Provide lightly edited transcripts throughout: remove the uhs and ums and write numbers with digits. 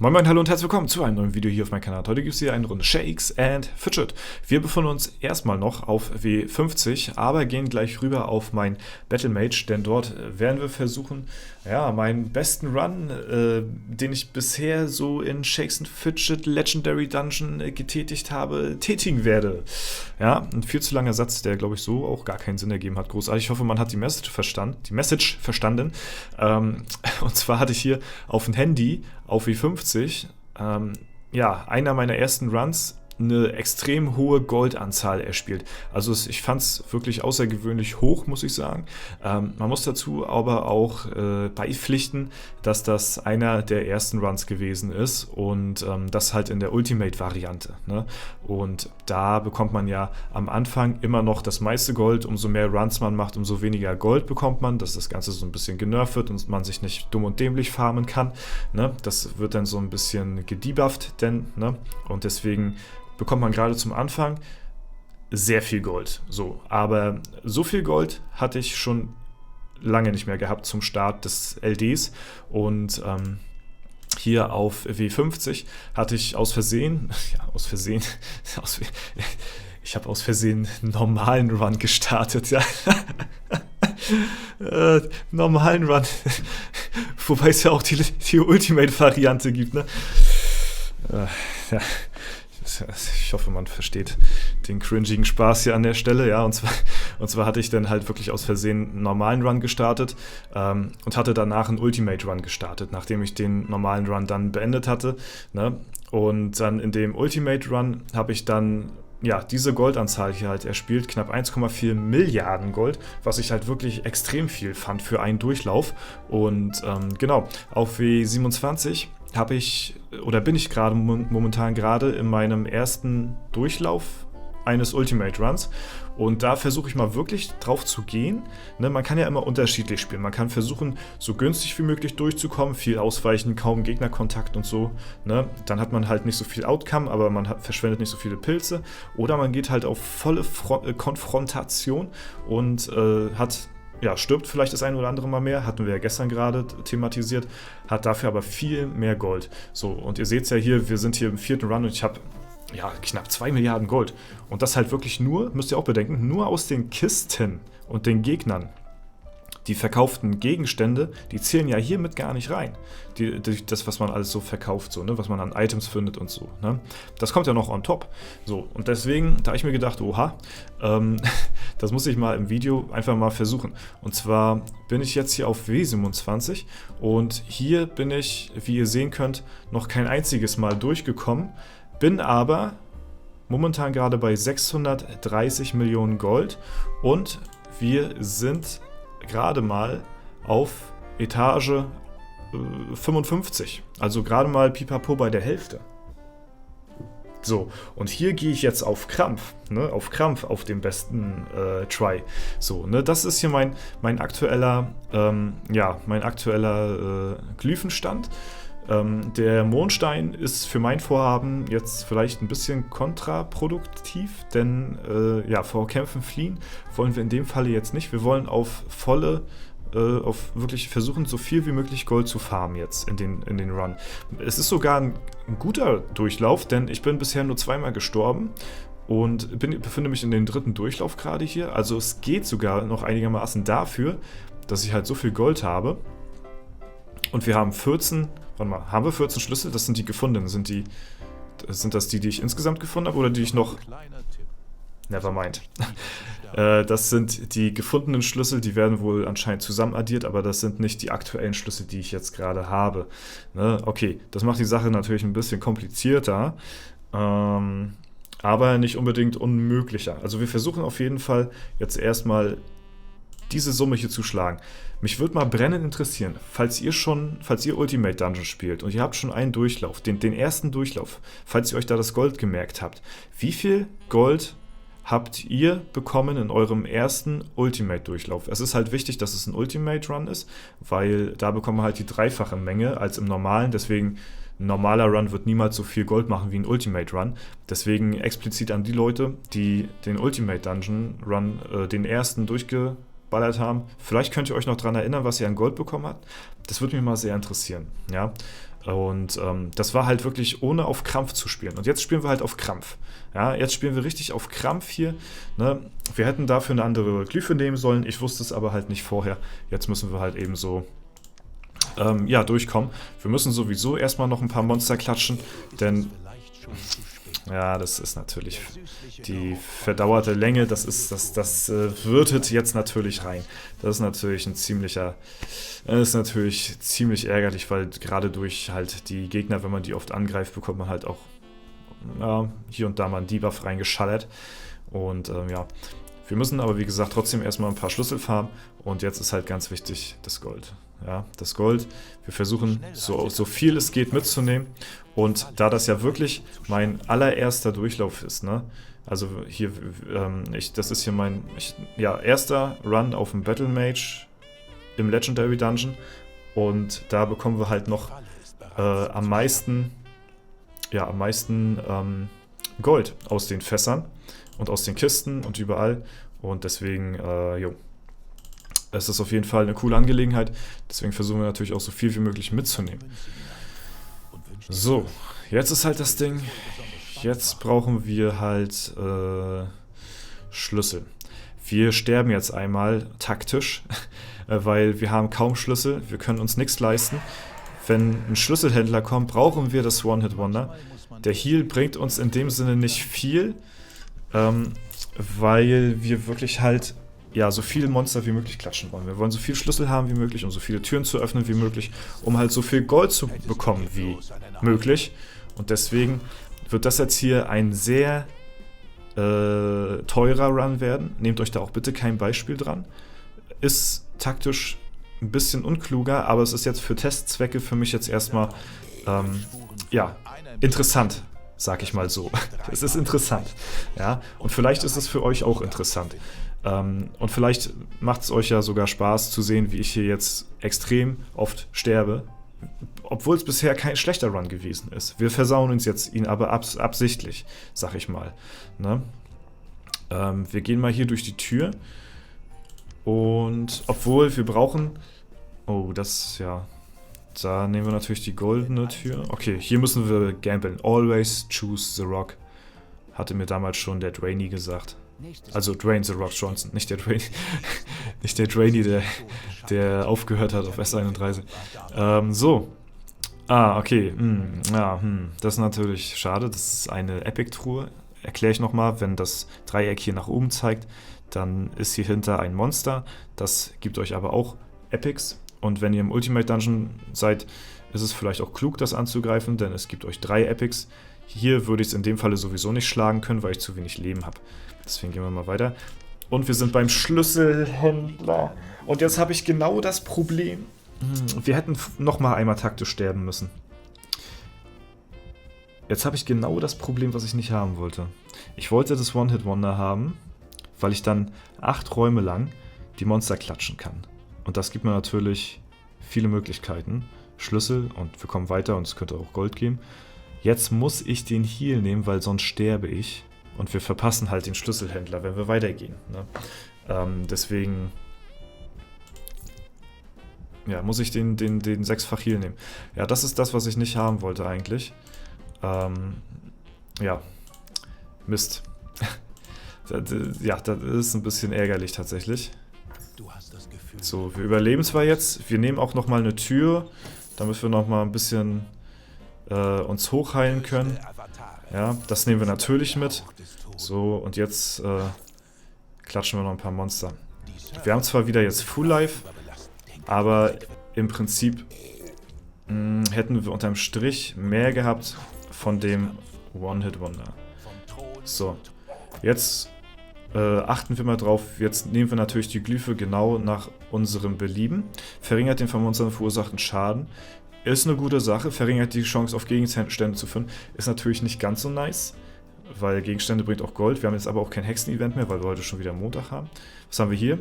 Moin Moin, hallo und herzlich willkommen zu einem neuen Video hier auf meinem Kanal. Heute gibt es hier eine Runde Shakes and Fidget. Wir befinden uns erstmal noch auf W50, aber gehen gleich rüber auf mein Battlemage, denn dort werden wir versuchen, ja, meinen besten Run, den ich bisher so in Shakes and Fidget Legendary Dungeon getätigt habe, tätigen werde. Ja, ein viel zu langer Satz, der glaube ich so auch gar keinen Sinn ergeben hat. Großartig. Ich hoffe, man hat die Message verstanden. Und zwar hatte ich hier auf dem Handy auf W50, ja, einer meiner ersten Runs, eine extrem hohe Goldanzahl erspielt. Also ich fand es wirklich außergewöhnlich hoch, muss ich sagen. Man muss dazu aber auch beipflichten, dass das einer der ersten Runs gewesen ist und das halt in der Ultimate-Variante. Ne? Und da bekommt man ja am Anfang immer noch das meiste Gold. Umso mehr Runs man macht, umso weniger Gold bekommt man, dass das Ganze so ein bisschen genervt wird und man sich nicht dumm und dämlich farmen kann. Ne? Das wird dann so ein bisschen gedebufft, denn, ne? Und deswegen bekommt man gerade zum Anfang sehr viel Gold. So, aber so viel Gold hatte ich schon lange nicht mehr gehabt zum Start des LDs und hier auf W50 hatte ich aus Versehen, ich habe aus Versehen einen normalen Run gestartet, ja. Normalen Run, wobei es ja auch die Ultimate-Variante gibt, ne? Ja. Ich hoffe, man versteht den cringigen Spaß hier an der Stelle, ja, und zwar hatte ich dann halt wirklich aus Versehen einen normalen Run gestartet und hatte danach einen Ultimate Run gestartet, nachdem ich den normalen Run dann beendet hatte, ne? Und dann in dem Ultimate Run habe ich dann, ja, diese Goldanzahl hier halt erspielt, knapp 1,4 Milliarden Gold, was ich halt wirklich extrem viel fand für einen Durchlauf. Und genau, auf W27 bin ich gerade momentan in meinem ersten Durchlauf eines Ultimate Runs und da versuche ich mal wirklich drauf zu gehen. Ne, man kann ja immer unterschiedlich spielen. Man kann versuchen, so günstig wie möglich durchzukommen, viel ausweichen, kaum Gegnerkontakt und so. Ne? Dann hat man halt nicht so viel Outcome, aber man verschwendet nicht so viele Pilze. Oder man geht halt auf volle Konfrontation und stirbt vielleicht das ein oder andere Mal mehr, hatten wir ja gestern gerade thematisiert, hat dafür aber viel mehr Gold. So, und ihr seht es ja hier, wir sind hier im 4. Run und ich habe ja knapp 2 Milliarden Gold. Und das halt wirklich nur, müsst ihr auch bedenken, nur aus den Kisten und den Gegnern. Die verkauften Gegenstände, die zählen ja hiermit gar nicht rein. Das, was man alles so verkauft, so, ne? Was man an Items findet und so. Ne? Das kommt ja noch on top. So, und deswegen, da habe ich mir gedacht, oha, das muss ich mal im Video einfach mal versuchen. Und zwar bin ich jetzt hier auf W27 und hier bin ich, wie ihr sehen könnt, noch kein einziges Mal durchgekommen, bin aber momentan gerade bei 630 Millionen Gold und wir sind gerade mal auf Etage 55, also gerade mal pipapo bei der Hälfte. So, und hier gehe ich jetzt auf Krampf, ne, auf den besten Try. So, ne, das ist hier mein aktueller Glyphenstand. Der Mondstein ist für mein Vorhaben jetzt vielleicht ein bisschen kontraproduktiv, denn vor Kämpfen fliehen wollen wir in dem Falle jetzt nicht. Wir wollen auf wirklich versuchen, so viel wie möglich Gold zu farmen jetzt in den Run. Es ist sogar ein guter Durchlauf, denn ich bin bisher nur zweimal gestorben und befinde mich in dem 3. Durchlauf gerade hier. Also es geht sogar noch einigermaßen dafür, dass ich halt so viel Gold habe. Und wir haben 14 Schlüssel? Das sind die gefundenen. Sind das die ich insgesamt gefunden habe oder die ich noch... Nevermind. Das sind die gefundenen Schlüssel, die werden wohl anscheinend zusammen addiert, aber das sind nicht die aktuellen Schlüssel, die ich jetzt gerade habe. Ne? Okay, das macht die Sache natürlich ein bisschen komplizierter, aber nicht unbedingt unmöglicher. Also wir versuchen auf jeden Fall jetzt erstmal diese Summe hier zu schlagen. Mich würde mal brennend interessieren, falls ihr Ultimate Dungeon spielt und ihr habt schon einen Durchlauf, den ersten Durchlauf, falls ihr euch da das Gold gemerkt habt, wie viel Gold habt ihr bekommen in eurem ersten Ultimate-Durchlauf? Es ist halt wichtig, dass es ein Ultimate-Run ist, weil da bekommen wir halt die dreifache Menge als im normalen, deswegen ein normaler Run wird niemals so viel Gold machen wie ein Ultimate Run. Deswegen explizit an die Leute, die den Ultimate Dungeon Run, den ersten durchgeballert haben. Vielleicht könnt ihr euch noch daran erinnern, was ihr an Gold bekommen habt. Das würde mich mal sehr interessieren. Ja? Und das war halt wirklich ohne auf Krampf zu spielen. Und jetzt spielen wir halt auf Krampf. Ja, jetzt spielen wir richtig auf Krampf hier. Ne? Wir hätten dafür eine andere Glyphe nehmen sollen. Ich wusste es aber halt nicht vorher. Jetzt müssen wir halt eben so ja, durchkommen. Wir müssen sowieso erstmal noch ein paar Monster klatschen, denn ja, das ist natürlich die verdauerte Länge, das wirtet jetzt natürlich rein. Das ist natürlich ziemlich ärgerlich, weil gerade durch halt die Gegner, wenn man die oft angreift, bekommt man halt auch hier und da mal einen Debuff reingeschallert. Und ja, wir müssen aber wie gesagt trotzdem erstmal ein paar Schlüssel farmen und jetzt ist halt ganz wichtig das Gold. Ja, das Gold. Wir versuchen so viel es geht mitzunehmen und da das ja wirklich mein allererster Durchlauf ist, ne? Also hier, das ist hier mein erster Run auf dem Battle Mage im Legendary Dungeon und da bekommen wir halt noch am meisten Gold aus den Fässern und aus den Kisten und überall und deswegen, es ist auf jeden Fall eine coole Angelegenheit, deswegen versuchen wir natürlich auch so viel wie möglich mitzunehmen. So, jetzt ist halt das Ding, jetzt brauchen wir halt Schlüssel. Wir sterben jetzt einmal taktisch, weil wir haben kaum Schlüssel, wir können uns nichts leisten. Wenn ein Schlüsselhändler kommt, brauchen wir das One-Hit-Wonder. Der Heal bringt uns in dem Sinne nicht viel, weil wir wirklich halt so viele Monster wie möglich klatschen wollen. Wir wollen so viel Schlüssel haben wie möglich, um so viele Türen zu öffnen wie möglich, um halt so viel Gold zu bekommen wie möglich. Und deswegen wird das jetzt hier ein sehr teurer Run werden. Nehmt euch da auch bitte kein Beispiel dran. Ist taktisch ein bisschen unkluger, aber es ist jetzt für Testzwecke für mich jetzt erstmal interessant, sag ich mal so. Es ist interessant. Ja? Und vielleicht ist es für euch auch interessant. Und vielleicht macht es euch ja sogar Spaß zu sehen, wie ich hier jetzt extrem oft sterbe, obwohl es bisher kein schlechter Run gewesen ist. Wir versauen uns jetzt ihn aber absichtlich, sag ich mal. Ne? Wir gehen mal hier durch die Tür und obwohl wir brauchen... Oh, da nehmen wir natürlich die goldene Tür. Okay, hier müssen wir gamblen. Always choose the rock. Hatte mir damals schon der Drainy gesagt. Also Dwayne The Rock Johnson, nicht der Drainy. Nicht der Drainy, der aufgehört hat auf S31. So. Okay. Das ist natürlich schade. Das ist eine Epic-Truhe. Erkläre ich nochmal, wenn das Dreieck hier nach oben zeigt, dann ist hier hinter ein Monster. Das gibt euch aber auch Epics. Und wenn ihr im Ultimate Dungeon seid, ist es vielleicht auch klug, das anzugreifen, denn es gibt euch 3 Epics. Hier würde ich es in dem Falle sowieso nicht schlagen können, weil ich zu wenig Leben habe. Deswegen gehen wir mal weiter. Und wir sind beim Schlüsselhändler. Und jetzt habe ich genau das Problem. Wir hätten nochmal einmal taktisch sterben müssen. Jetzt habe ich genau das Problem, was ich nicht haben wollte. Ich wollte das One-Hit-Wonder haben, weil ich dann 8 Räume lang die Monster klatschen kann. Und das gibt mir natürlich viele Möglichkeiten. Schlüssel und wir kommen weiter und es könnte auch Gold geben. Jetzt muss ich den Heal nehmen, weil sonst sterbe ich. Und wir verpassen halt den Schlüsselhändler, wenn wir weitergehen. Ne? Deswegen muss ich den 6-fach Heal nehmen. Ja, das ist das, was ich nicht haben wollte eigentlich. Mist. Das ist ein bisschen ärgerlich tatsächlich. So, wir überleben zwar jetzt. Wir nehmen auch nochmal eine Tür, damit wir nochmal ein bisschen uns hochheilen können. Ja, das nehmen wir natürlich mit. So, und jetzt klatschen wir noch ein paar Monster. Wir haben zwar wieder jetzt Full Life, aber im Prinzip hätten wir unterm Strich mehr gehabt von dem One-Hit-Wonder. So, jetzt achten wir mal drauf. Jetzt nehmen wir natürlich die Glyphe genau nach unserem Belieben. Verringert den von Monstern verursachten Schaden. Ist eine gute Sache, verringert die Chance auf Gegenstände zu finden. Ist natürlich nicht ganz so nice, weil Gegenstände bringt auch Gold. Wir haben jetzt aber auch kein Hexen-Event mehr, weil wir heute schon wieder Montag haben. Was haben wir hier?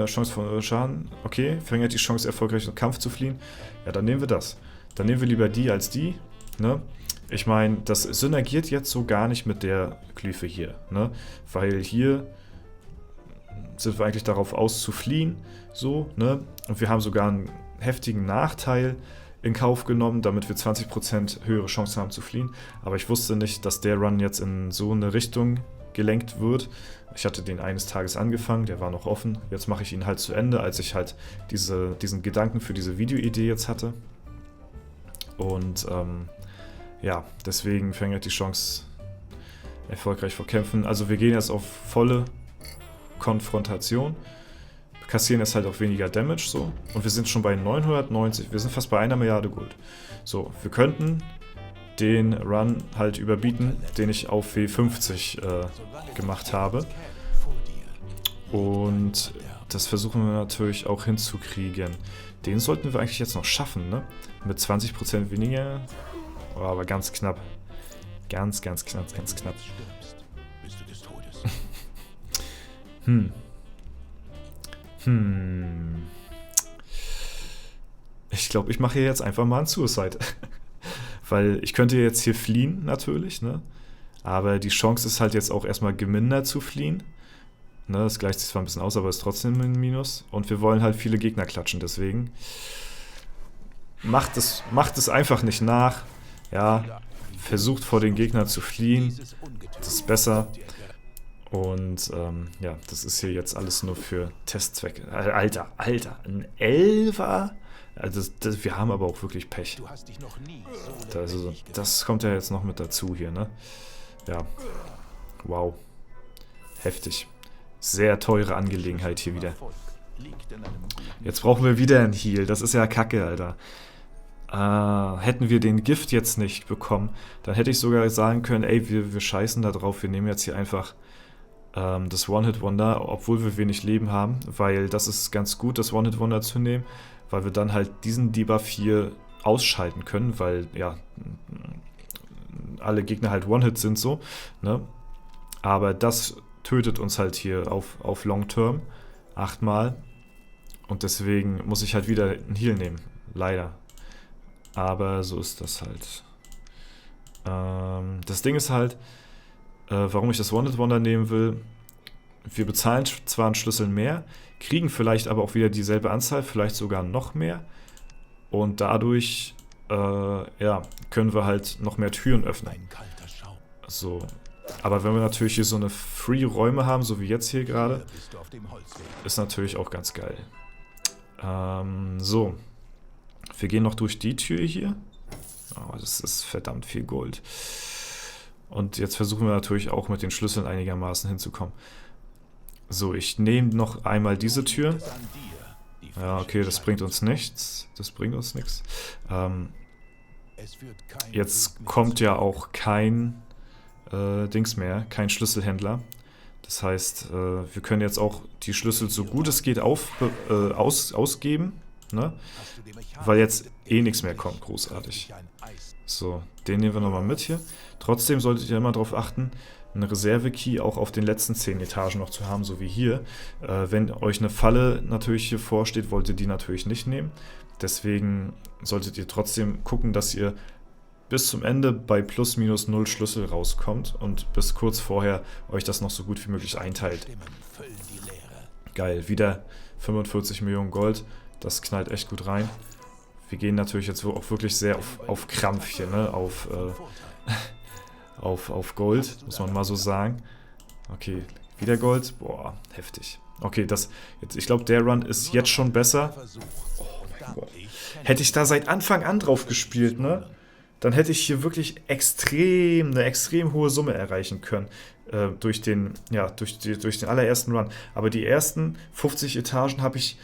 Chance von Schaden. Okay, verringert die Chance, erfolgreich im Kampf zu fliehen. Ja, dann nehmen wir das. Dann nehmen wir lieber die als die. ne? Ich meine, das synergiert jetzt so gar nicht mit der Glyphe hier, ne? Weil hier sind wir eigentlich darauf aus zu fliehen, so, ne? Und wir haben sogar einen heftigen Nachteil in Kauf genommen, damit wir 20% höhere Chance haben zu fliehen. Aber ich wusste nicht, dass der Run jetzt in so eine Richtung gelenkt wird. Ich hatte den eines Tages angefangen, der war noch offen. Jetzt mache ich ihn halt zu Ende, als ich halt diesen Gedanken für diese Videoidee jetzt hatte. Und ja, deswegen verringert die Chance erfolgreich vor Kämpfen. Also wir gehen jetzt auf volle Konfrontation. Kassieren jetzt halt auch weniger Damage so. Und wir sind schon bei 990. Wir sind fast bei 1 Milliarde Gold. So, wir könnten den Run halt überbieten, den ich auf W50 gemacht habe. Und das versuchen wir natürlich auch hinzukriegen. Den sollten wir eigentlich jetzt noch schaffen, ne? Mit 20% weniger. Oh, aber ganz knapp. Ganz knapp. Ich glaube, ich mache hier jetzt einfach mal einen Suicide. Weil ich könnte jetzt hier fliehen, natürlich, ne? Aber die Chance ist halt jetzt auch erstmal gemindert zu fliehen. Ne, das gleicht sich zwar ein bisschen aus, aber ist trotzdem ein Minus. Und wir wollen halt viele Gegner klatschen, deswegen. Macht es einfach nicht nach. Ja, versucht vor den Gegnern zu fliehen. Das ist besser. Und ja, das ist hier jetzt alles nur für Testzwecke. Alter, ein Elfer? Also wir haben aber auch wirklich Pech. Das kommt ja jetzt noch mit dazu hier, ne? Ja. Wow. Heftig. Sehr teure Angelegenheit hier wieder. Jetzt brauchen wir wieder einen Heal. Das ist ja Kacke, Alter. Hätten wir den Gift jetzt nicht bekommen, dann hätte ich sogar sagen können, ey, wir scheißen da drauf. Wir nehmen jetzt hier einfach das One-Hit-Wonder, obwohl wir wenig Leben haben. Weil das ist ganz gut, das One-Hit-Wonder zu nehmen. Weil wir dann halt diesen Debuff hier ausschalten können. Weil, ja, alle Gegner halt One-Hit sind so, ne? Aber das tötet uns halt hier auf Long Term 8-mal. Und deswegen muss ich halt wieder einen Heal nehmen. Leider. Aber so ist das halt. Das Ding ist halt, warum ich das One-Hit-Wonder nehmen will. Wir bezahlen zwar einen Schlüssel mehr, kriegen vielleicht aber auch wieder dieselbe Anzahl, vielleicht sogar noch mehr. Und dadurch ja, können wir halt noch mehr Türen öffnen. So. Aber wenn wir natürlich hier so eine Free-Räume haben, so wie jetzt hier gerade, ist natürlich auch ganz geil. So. Wir gehen noch durch die Tür hier. Oh, das ist verdammt viel Gold. Und jetzt versuchen wir natürlich auch mit den Schlüsseln einigermaßen hinzukommen. So, ich nehme noch einmal diese Tür. Ja, okay, das bringt uns nichts. Das bringt uns nichts. Jetzt kommt ja auch kein Dings mehr, kein Schlüsselhändler. Das heißt, wir können jetzt auch die Schlüssel so gut es geht ausgeben, ne? Weil jetzt eh nichts mehr kommt, großartig. So, den nehmen wir nochmal mit hier. Trotzdem solltet ihr immer darauf achten, einen Reserve-Key auch auf den letzten 10 Etagen noch zu haben, so wie hier. Wenn euch eine Falle natürlich hier vorsteht, wollt ihr die natürlich nicht nehmen. Deswegen solltet ihr trotzdem gucken, dass ihr bis zum Ende bei plus minus 0 Schlüssel rauskommt und bis kurz vorher euch das noch so gut wie möglich einteilt. Geil, wieder 45 Millionen Gold, das knallt echt gut rein. Wir gehen natürlich jetzt auch wirklich sehr auf Krampf hier, ne? Auf Gold, muss man mal so sagen. Okay, wieder Gold, boah, heftig. Okay, ich glaube, der Run ist jetzt schon besser. Oh mein Gott. Hätte ich da seit Anfang an drauf gespielt, ne? Dann hätte ich hier wirklich eine extrem hohe Summe erreichen können durch den allerersten Run. Aber die ersten 50 Etagen habe ich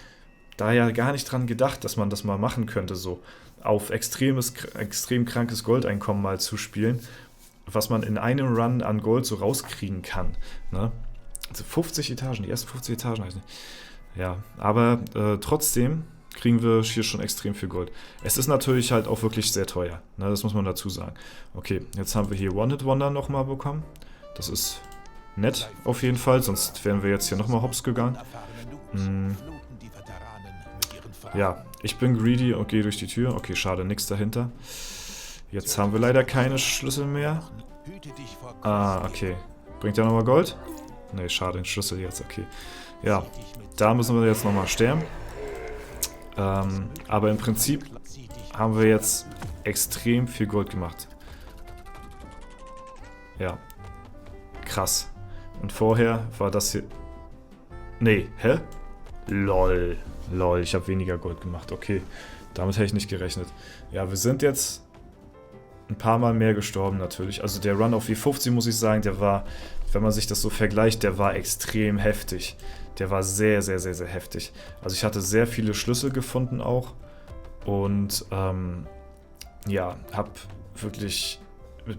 da ja gar nicht dran gedacht, dass man das mal machen könnte, so auf extrem krankes Goldeinkommen mal zu spielen, was man in einem Run an Gold so rauskriegen kann. Ne? Also 50 Etagen, die ersten 50 Etagen. Ja, aber trotzdem kriegen wir hier schon extrem viel Gold. Es ist natürlich halt auch wirklich sehr teuer, ne, das muss man dazu sagen. Okay, jetzt haben wir hier One-Hit-Wonder nochmal bekommen. Das ist nett auf jeden Fall, sonst wären wir jetzt hier nochmal hops gegangen. Ja, ich bin greedy und gehe durch die Tür. Okay, schade, nichts dahinter. Jetzt haben wir leider keine Schlüssel mehr. Ah, okay. Bringt der nochmal Gold? Ne, schade, den Schlüssel jetzt, okay. Ja, da müssen wir jetzt nochmal sterben. Aber im Prinzip haben wir jetzt extrem viel Gold gemacht. Ja. Krass. Und vorher war das hier... Nee, hä? Lol. Lol, ich habe weniger Gold gemacht. Okay, damit hätte ich nicht gerechnet. Ja, wir sind jetzt ein paar Mal mehr gestorben natürlich. Also der Run auf E50, muss ich sagen, der war, wenn man sich das so vergleicht, der war extrem heftig. Der war sehr, sehr, sehr, sehr heftig. Also ich hatte sehr viele Schlüssel gefunden auch. Und ja,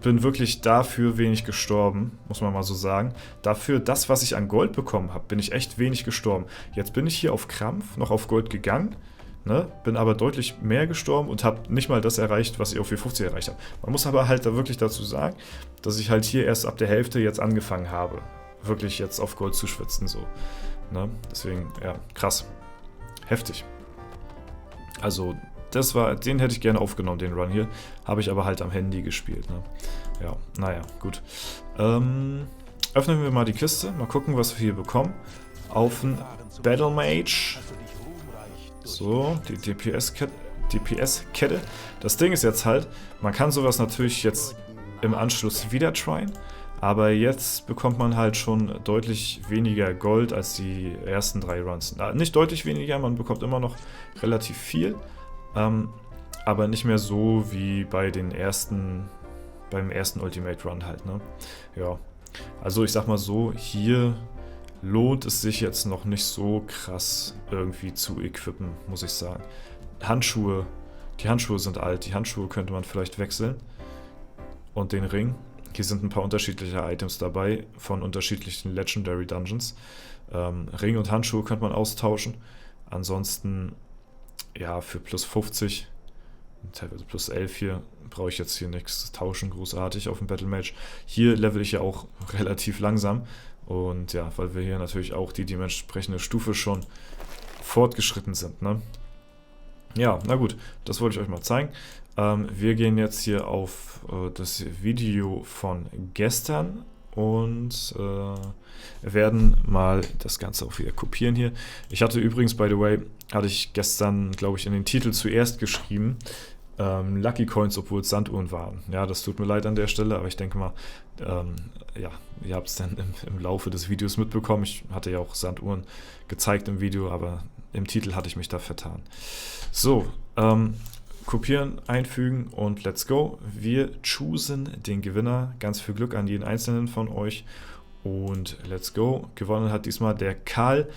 bin wirklich dafür wenig gestorben, muss man mal so sagen. Dafür, das, was ich an Gold bekommen habe, bin ich echt wenig gestorben. Jetzt bin ich hier auf Krampf noch auf Gold gegangen, ne? Bin aber deutlich mehr gestorben und habe nicht mal das erreicht, was ich auf E50 erreicht habe. Man muss aber halt da wirklich dazu sagen, dass ich halt hier erst ab der Hälfte jetzt angefangen habe, wirklich jetzt auf Gold zu schwitzen, so. Ne? Deswegen, ja, krass. Heftig. Also... den hätte ich gerne aufgenommen, den Run hier. Habe ich aber halt am Handy gespielt. Ne? Ja, naja, gut. Öffnen wir mal die Kiste. Mal gucken, was wir hier bekommen. Auf ein Battle Mage. So, die DPS-Kette. Das Ding ist jetzt halt, man kann sowas natürlich jetzt im Anschluss wieder tryen. Aber jetzt bekommt man halt schon deutlich weniger Gold als die ersten 3 Runs. Nicht deutlich weniger, man bekommt immer noch relativ viel. Aber nicht mehr so wie beim ersten Ultimate Run halt, ne? Ja, also ich sag mal so, hier lohnt es sich jetzt noch nicht so krass irgendwie zu equippen, muss ich sagen. Handschuhe, die Handschuhe sind alt, die Handschuhe könnte man vielleicht wechseln. Und den Ring, hier sind ein paar unterschiedliche Items dabei, von unterschiedlichen Legendary Dungeons. Ring und Handschuhe könnte man austauschen, ansonsten... Ja, für plus 50, teilweise plus 11 hier, brauche ich jetzt hier nichts tauschen, großartig auf dem Battle Mage. Hier level ich ja auch relativ langsam. Und ja, weil wir hier natürlich auch die dementsprechende Stufe schon fortgeschritten sind, ne? Ja, na gut, das wollte ich euch mal zeigen. Wir gehen jetzt hier auf das Video von gestern und werden mal das Ganze auch wieder kopieren hier. Ich hatte übrigens, by the way, hatte ich gestern, glaube ich, in den Titel zuerst geschrieben, Lucky Coins, obwohl es Sanduhren waren. Ja, das tut mir leid an der Stelle, aber ich denke mal, ja, ihr habt es dann im Laufe des Videos mitbekommen. Ich hatte ja auch Sanduhren gezeigt im Video, aber im Titel hatte ich mich da vertan. So, kopieren, einfügen und let's go. Wir choosen den Gewinner. Ganz viel Glück an jeden einzelnen von euch. Und let's go. Gewonnen hat diesmal der Karl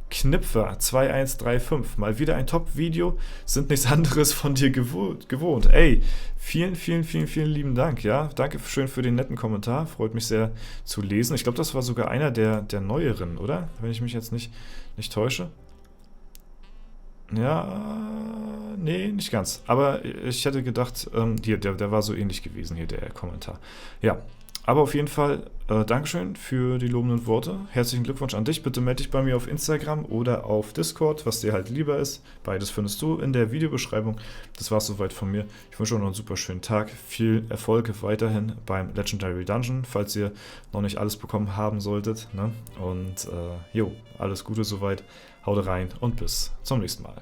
Knipfer 2135. Mal wieder ein Top-Video. Sind nichts anderes von dir gewohnt. Ey, vielen, vielen, vielen, vielen lieben Dank. Ja, danke schön für den netten Kommentar. Freut mich sehr zu lesen. Ich glaube, das war sogar einer der neueren, oder? Wenn ich mich jetzt nicht täusche. Ja, nee, nicht ganz. Aber ich hätte gedacht, hier, der war so ähnlich gewesen, hier der Kommentar. Ja, aber auf jeden Fall, Dankeschön für die lobenden Worte. Herzlichen Glückwunsch an dich. Bitte melde dich bei mir auf Instagram oder auf Discord, was dir halt lieber ist. Beides findest du in der Videobeschreibung. Das war's soweit von mir. Ich wünsche euch noch einen super schönen Tag. Viel Erfolg weiterhin beim Legendary Dungeon, falls ihr noch nicht alles bekommen haben solltet. Ne? Und jo, alles Gute soweit. Haut rein und bis zum nächsten Mal.